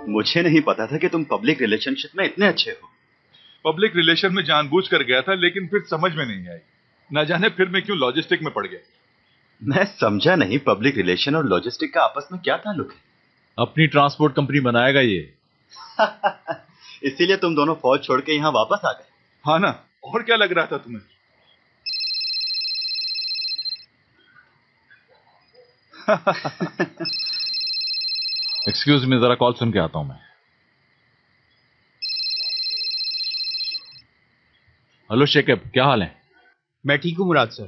मुझे नहीं पता था कि तुम पब्लिक रिलेशनशिप में इतने अच्छे हो। पब्लिक रिलेशन में जानबूझ कर गया था, लेकिन फिर समझ में नहीं आई। न जाने फिर मैं क्यों लॉजिस्टिक में पड़ गया। मैं समझा नहीं, पब्लिक रिलेशन और लॉजिस्टिक का आपस में क्या ताल्लुक है? अपनी ट्रांसपोर्ट कंपनी बनाएगा ये। इसीलिए तुम दोनों फौज छोड़ के यहाँ वापस आ गए? हाँ ना, और क्या लग रहा था तुम्हें? एक्सक्यूज मी, जरा कॉल सुन के आता हूं मैं। हेलो शेखब, क्या हाल है? मैं ठीक हूँ मुराद सर।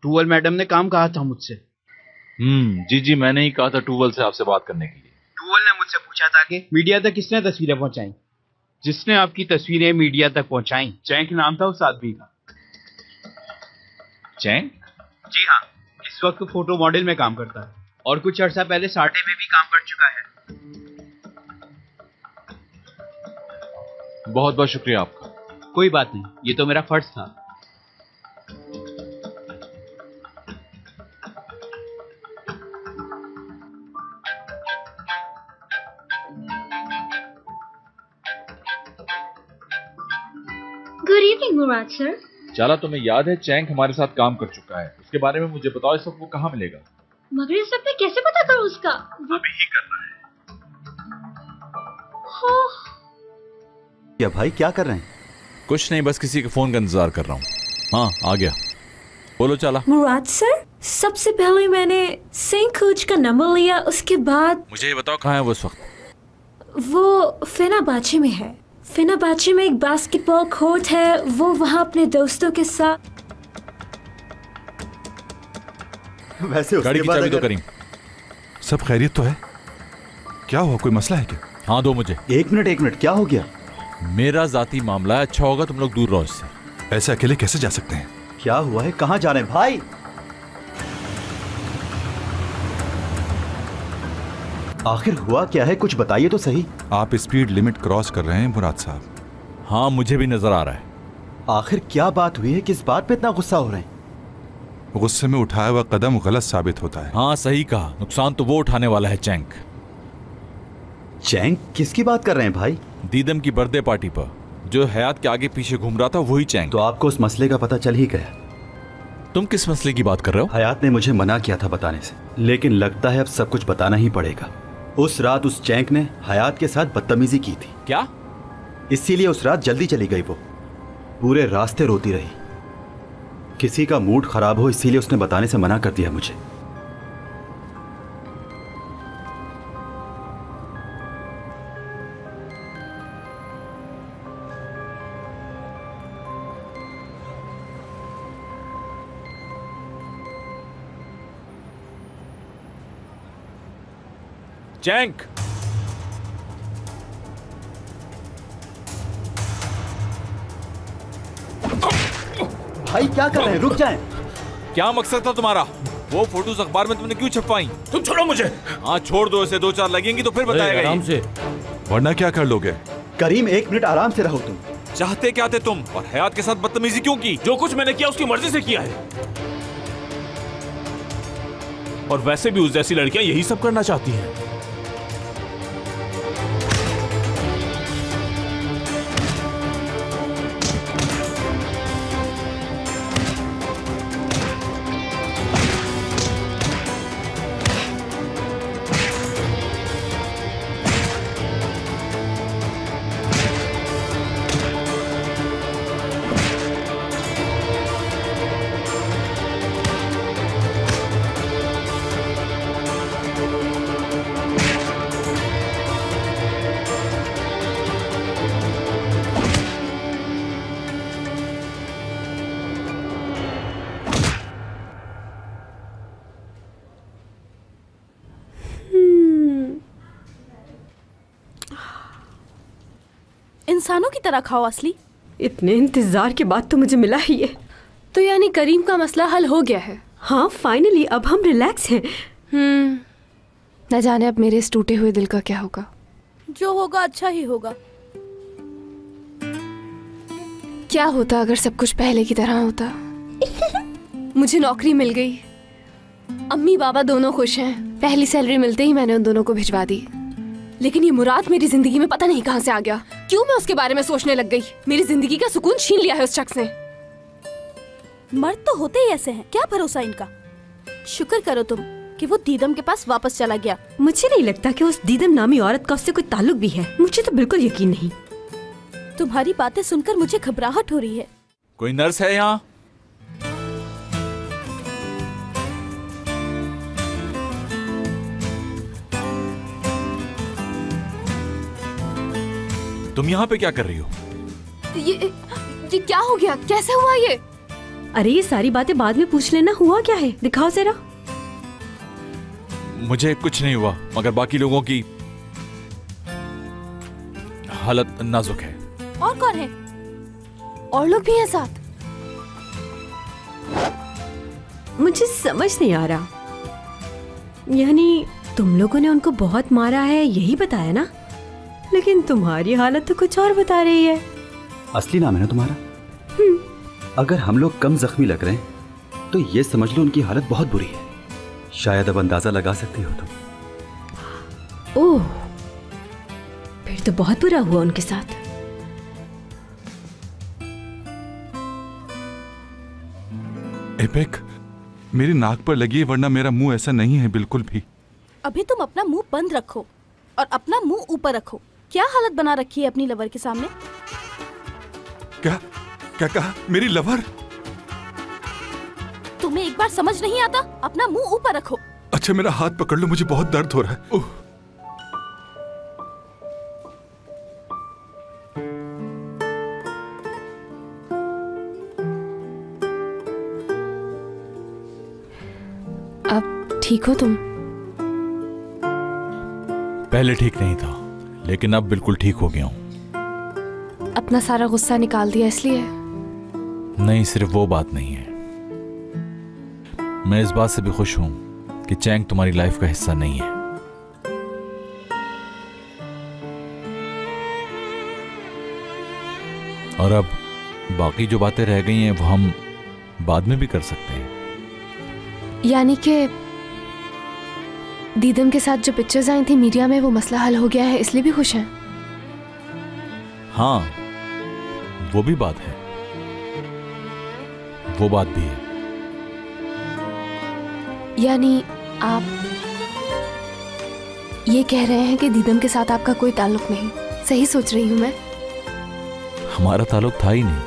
टूवल मैडम ने काम कहा था मुझसे। जी जी, मैंने ही कहा था टूवल से आपसे बात करने के लिए। टूवल ने मुझसे पूछा था कि मीडिया तक किसने तस्वीरें पहुंचाई। जिसने आपकी तस्वीरें मीडिया तक पहुंचाई, चैंक नाम था उस आदमी का। चैंक? जी हाँ, इस वक्त फोटो मॉडल में काम करता है और कुछ अर्सा पहले साटे में भी काम कर चुका है। बहुत बहुत शुक्रिया आपका। कोई बात नहीं, ये तो मेरा फर्ज था। गुड इवनिंग मुराद सर। चाला, तुम्हें याद है चैंक हमारे साथ काम कर चुका है? उसके बारे में मुझे बताओ, इस वक्त वो कहाँ मिलेगा? मगर इस वक्त कैसे पता करूं उसका? अभी ही करना है। क्या भाई, क्या कर रहे हैं? कुछ नहीं, बस किसी के फोन का इंतजार कर रहा हूँ। हाँ, आ गया। बोलो चाला। मुराद सर, सबसे पहले मैंने सेंट कोच का नंबर लिया, उसके बाद मुझे ये बताओ कहाँ है वो इस वक्त? वो फेनाबाचे में है। फेनाबाचे में एक बास्केटबॉल कोर्ट है, वो वहाँ अपने दोस्तों के साथ। वैसे गाड़ी की चाबी दो करीम। सब खैरियत तो है? क्या हुआ, कोई मसला है क्या? हाँ दो मुझे। एक मिनट, क्या हो गया? मेरा जाती मामला है, अच्छा होगा तुम लोग दूर रहो इससे। ऐसे अकेले कैसे जा सकते हैं? क्या हुआ है, कहाँ जा रहे हैं भाई? आखिर हुआ क्या है, कुछ बताइए तो सही। आप स्पीड लिमिट क्रॉस कर रहे हैं मुराद साहब। हाँ, मुझे भी नजर आ रहा है। आखिर क्या बात हुई है, किस बात पे इतना गुस्सा हो रहे हैं? गुस्से में उठाया हुआ कदम गलत साबित होता है। हाँ सही कहा, नुकसान तो वो उठाने वाला है चैंक। चैंक? किसकी बात कर रहे हैं भाई? दीदम की बर्थडे पार्टी पर जो हयात के आगे पीछे घूम रहा था, वही चैंक। तो आपको उस मसले का पता चल ही गया? तुम किस मसले की बात कर रहे हो? हयात ने मुझे मना किया था बताने से, लेकिन लगता है अब सब कुछ बताना ही पड़ेगा। उस रात उस चैंक ने हयात के साथ बदतमीजी की थी। क्या? इसीलिए उस रात जल्दी चली गई। वो पूरे रास्ते रोती रही। किसी का मूड खराब हो इसीलिए उसने बताने से मना कर दिया मुझे। चैंक! भाई क्या कर रहे हैं, रुक जाएं। क्या मकसद था तुम्हारा? वो फोटोज अखबार में तुमने क्यों छपवाई? तुम छोड़ो मुझे। हाँ छोड़ दो, इसे 2-4 लगेंगी तो फिर बताएगा। आराम से, वरना क्या कर लोगे? करीम, 1 मिनट आराम से रहो। तुम चाहते क्या थे तुम? और हयात के साथ बदतमीजी क्यों की? जो कुछ मैंने किया उसकी मर्जी से किया है। और वैसे भी उस जैसी लड़कियां यही सब करना चाहती हैं। इंसानों की तरह खाओ असली। इतने इंतजार के बाद तो मुझे मिला ही है। तो यानी करीम का मसला हल हो गया है? हाँ फाइनली, अब हम रिलैक्स हैं। न जाने अब मेरे इस टूटे हुए दिल का क्या होगा। जो होगा अच्छा ही होगा। क्या होता अगर सब कुछ पहले की तरह होता? मुझे नौकरी मिल गई, अम्मी बाबा दोनों खुश हैं। पहली सैलरी मिलते ही मैंने उन दोनों को भिजवा दी। लेकिन ये मुराद मेरी जिंदगी में पता नहीं कहां से आ गया। क्यों मैं उसके बारे में सोचने लग गई? मेरी जिंदगी का सुकून छीन लिया है उस शख्स ने। मर्द तो होते ही ऐसे हैं, क्या भरोसा इनका। शुक्र करो तुम कि वो दीदम के पास वापस चला गया। मुझे नहीं लगता कि उस दीदम नामी औरत का उससे कोई ताल्लुक भी है। मुझे तो बिल्कुल यकीन नहीं। तुम्हारी बातें सुनकर मुझे घबराहट हो रही है। कोई नर्स है यहाँ? तुम यहाँ पे क्या कर रही हो? ये क्या हो गया? कैसे हुआ ये? अरे ये सारी बातें बाद में पूछ लेना। हुआ क्या है, दिखाओ जरा। मुझे कुछ नहीं हुआ, मगर बाकी लोगों की हालत नाजुक है। और कौन है? और लोग भी हैं साथ? मुझे समझ नहीं आ रहा। यानी तुम लोगों ने उनको बहुत मारा है यही बताया ना, लेकिन तुम्हारी हालत तो कुछ और बता रही है। असली नाम है ना तुम्हारा? अगर हम लोग कम जख्मी लग रहे हैं तो ये समझ लो उनकी हालत बहुत बुरी है। शायद अब अंदाजा लगा सकती हो तुम। ओह, फिर तो बहुत बुरा हुआ उनके साथ। एपेक, मेरी नाक पर लगी है, वरना मेरा मुंह ऐसा नहीं है बिल्कुल भी। अभी तुम अपना मुंह बंद रखो और अपना मुंह ऊपर रखो। क्या हालत बना रखी है अपनी लवर के सामने? क्या क्या कहा? मेरी लवर? तुम्हें एक बार समझ नहीं आता? अपना मुंह ऊपर रखो। अच्छा मेरा हाथ पकड़ लो, मुझे बहुत दर्द हो रहा है। ओह। अब ठीक हो तुम? पहले ठीक नहीं था, लेकिन अब बिल्कुल ठीक हो गया हूँ। अपना सारा गुस्सा निकाल दिया इसलिए? नहीं, सिर्फ वो बात नहीं है। मैं इस बात से भी खुश हूं कि चैंग तुम्हारी लाइफ का हिस्सा नहीं है। और अब बाकी जो बातें रह गई हैं वो हम बाद में भी कर सकते हैं। यानी कि दीदम के साथ जो पिक्चर्स आई थी मीडिया में, वो मसला हल हो गया है, इसलिए भी खुश हैं? हाँ, वो भी बात है, वो बात भी है। यानी आप ये कह रहे हैं कि दीदम के साथ आपका कोई ताल्लुक नहीं? सही सोच रही हूं मैं? हमारा ताल्लुक था ही नहीं।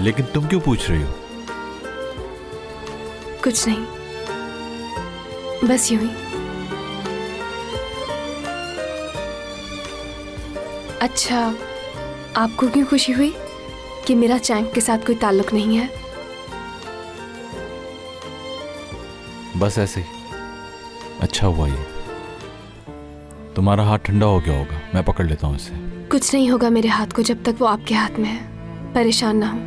लेकिन तुम क्यों पूछ रही हो? कुछ नहीं, बस यूं ही। अच्छा, आपको क्यों खुशी हुई कि मेरा चैंग के साथ कोई ताल्लुक नहीं है? बस ऐसे ही। अच्छा हुआ ये। तुम्हारा हाथ ठंडा हो गया होगा, मैं पकड़ लेता हूँ इसे। कुछ नहीं होगा मेरे हाथ को जब तक वो आपके हाथ में है। परेशान ना हो।